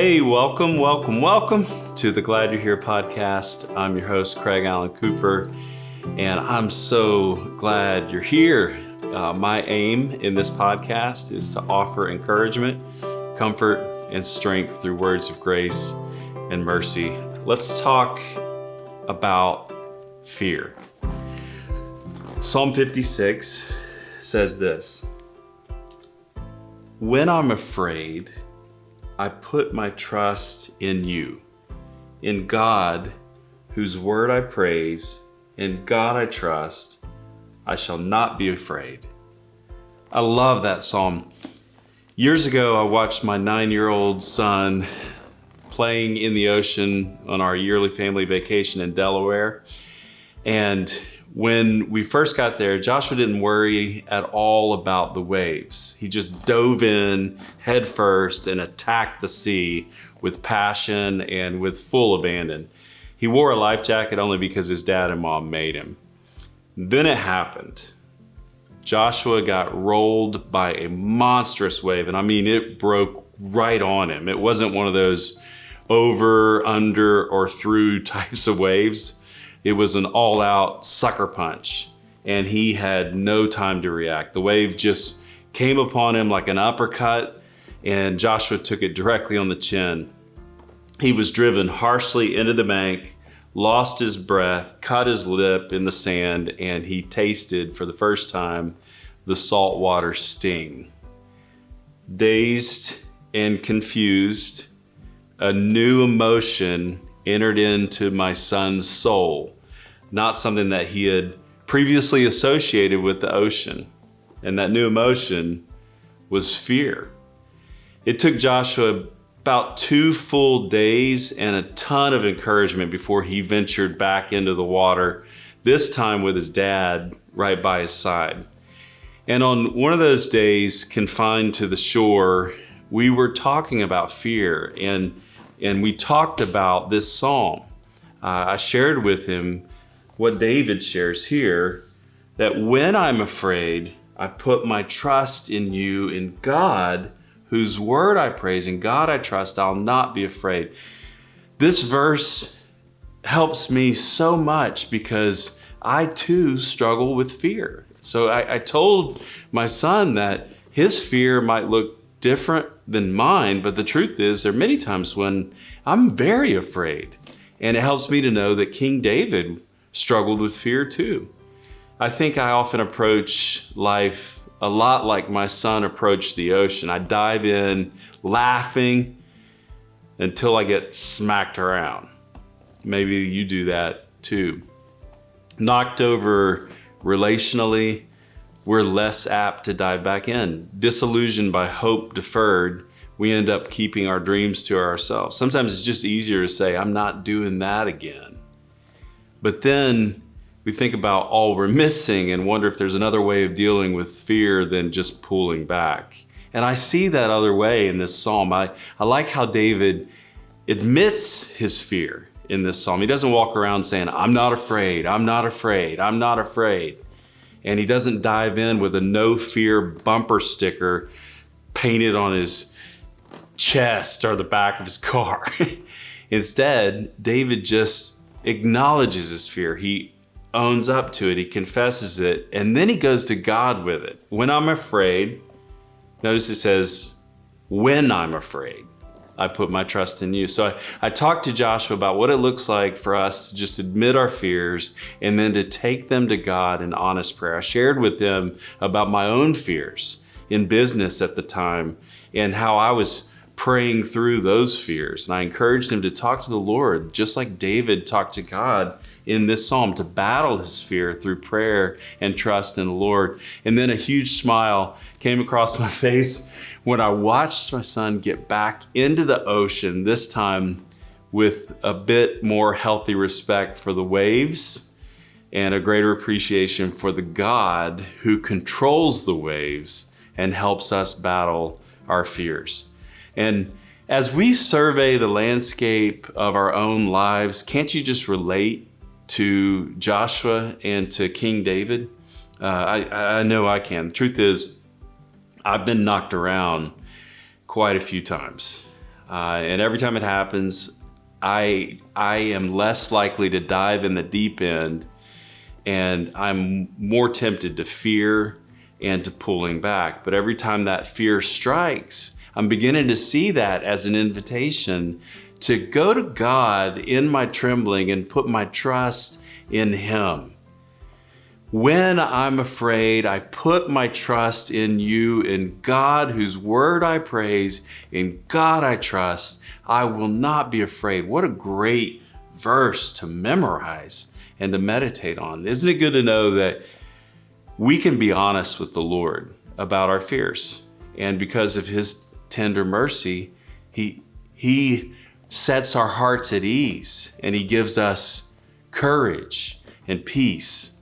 Hey, welcome to the Glad You're Here podcast. I'm your host, Craig Allen Cooper, and I'm so glad you're here. My aim in this podcast is to offer encouragement, comfort, and strength through words of grace and mercy. Let's talk about fear. Psalm 56 says this: "When I'm afraid, I put my trust in you, in God, whose word I praise, in God I trust, I shall not be afraid." I love that psalm. Years ago, I watched my 9-year-old son playing in the ocean on our yearly family vacation in Delaware. And when we first got there, Joshua didn't worry at all about the waves. He just dove in head first and attacked the sea with passion and with full abandon. He wore a life jacket only because his dad and mom made him. Then it happened. Joshua got rolled by a monstrous wave, and I mean, it broke right on him. It wasn't one of those over, under, or through types of waves. It was an all-out sucker punch, and he had no time to react. The wave just came upon him like an uppercut, and Joshua took it directly on the chin. He was driven harshly into the bank, lost his breath, cut his lip in the sand, and he tasted for the first time the saltwater sting. Dazed and confused, a new emotion entered into my son's soul, not something that he had previously associated with the ocean. And that new emotion was fear. It took Joshua about 2 full days and a ton of encouragement before he ventured back into the water, this time with his dad right by his side. And on one of those days, confined to the shore, we were talking about fear, and we talked about this psalm. I shared with him what David shares here, that when I'm afraid, I put my trust in you, in God, whose word I praise, in God I trust, I'll not be afraid. This verse helps me so much because I too struggle with fear. So I told my son that his fear might look different than mine, but the truth is there are many times when I'm very afraid. And it helps me to know that King David struggled with fear too. I think I often approach life a lot like my son approached the ocean. I dive in laughing until I get smacked around. Maybe you do that too. Knocked over relationally, we're less apt to dive back in. Disillusioned by hope deferred, we end up keeping our dreams to ourselves. Sometimes it's just easier to say, I'm not doing that again. But then we think about all we're missing and wonder if there's another way of dealing with fear than just pulling back. And I see that other way in this psalm. I like how David admits his fear in this psalm. He doesn't walk around saying, I'm not afraid, I'm not afraid, I'm not afraid. And he doesn't dive in with a no fear bumper sticker painted on his chest or the back of his car. Instead, David just acknowledges his fear. He owns up to it. He confesses it. And then he goes to God with it. When I'm afraid, notice it says, when I'm afraid, I put my trust in you. So I talked to Joshua about what it looks like for us to just admit our fears and then to take them to God in honest prayer. I shared with them about my own fears in business at the time and how I was praying through those fears. And I encouraged him to talk to the Lord, just like David talked to God in this psalm, to battle his fear through prayer and trust in the Lord. And then a huge smile came across my face when I watched my son get back into the ocean, this time with a bit more healthy respect for the waves and a greater appreciation for the God who controls the waves and helps us battle our fears. And as we survey the landscape of our own lives, can't you just relate to Joshua and to King David? I know I can. The truth is, I've been knocked around quite a few times. And every time it happens, I am less likely to dive in the deep end, and I'm more tempted to fear and to pulling back. But every time that fear strikes, I'm beginning to see that as an invitation to go to God in my trembling and put my trust in Him. When I'm afraid, I put my trust in you, in God, whose word I praise, in God I trust. I will not be afraid. What a great verse to memorize and to meditate on. Isn't it good to know that we can be honest with the Lord about our fears? And because of His tender mercy, He sets our hearts at ease, and He gives us courage and peace.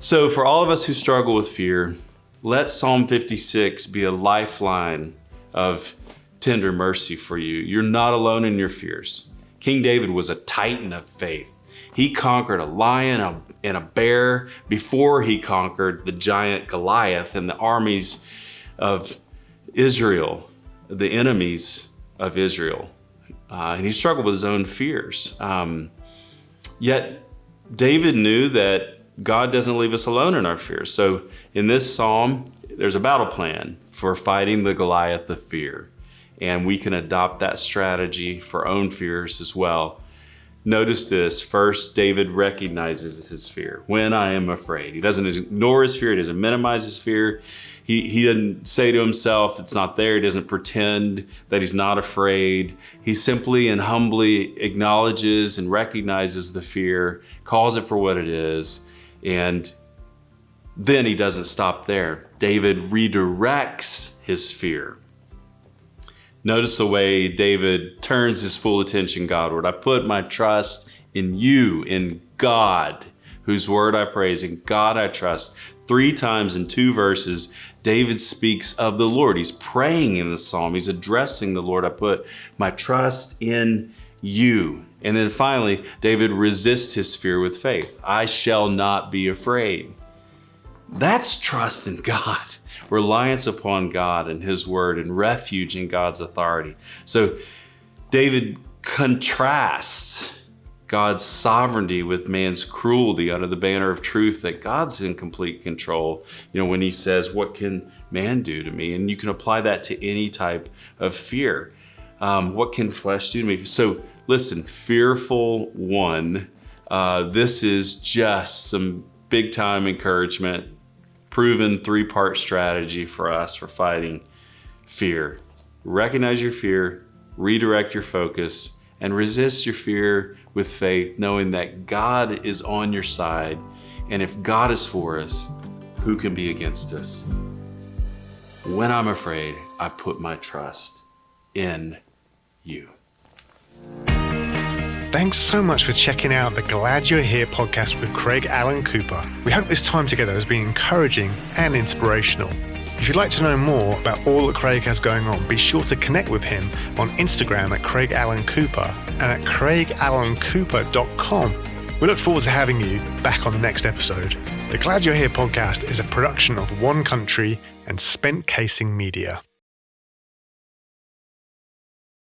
So for all of us who struggle with fear, let Psalm 56 be a lifeline of tender mercy for you. You're not alone in your fears. King David was a titan of faith. He conquered a lion and a bear before he conquered the giant Goliath and the armies of Israel, the enemies of Israel. And he struggled with his own fears. Yet David knew that God doesn't leave us alone in our fears. So in this psalm, there's a battle plan for fighting the Goliath of fear. And we can adopt that strategy for our own fears as well. Notice this. First, David recognizes his fear. When I am afraid. He doesn't ignore his fear. He doesn't minimize his fear. He doesn't say to himself it's not there. He doesn't pretend that he's not afraid. He simply and humbly acknowledges and recognizes the fear, calls it for what it is, and then he doesn't stop there. David redirects his fear. Notice the way David turns his full attention Godward. I put my trust in you, in God, whose word I praise, in God I trust. 3 times in 2 verses, David speaks of the Lord. He's praying in the psalm. He's addressing the Lord. I put my trust in you. And then finally, David resists his fear with faith. I shall not be afraid. That's trust in God, reliance upon God and His word, and refuge in God's authority. So David contrasts God's sovereignty with man's cruelty under the banner of truth that God's in complete control. When He says, what can man do to me? And you can apply that to any type of fear. What can flesh do to me? So listen, fearful one, this is just some big time encouragement, proven 3-part strategy for us for fighting fear. Recognize your fear, redirect your focus, and resist your fear with faith, knowing that God is on your side. And if God is for us, who can be against us? When I'm afraid, I put my trust in you. Thanks so much for checking out the Glad You're Here podcast with Craig Allen Cooper. We hope this time together has been encouraging and inspirational. If you'd like to know more about all that Craig has going on, be sure to connect with him on Instagram at Craig Allen Cooper and at craigallencooper.com. We look forward to having you back on the next episode. The Glad You're Here podcast is a production of One Country and Spent Casing Media.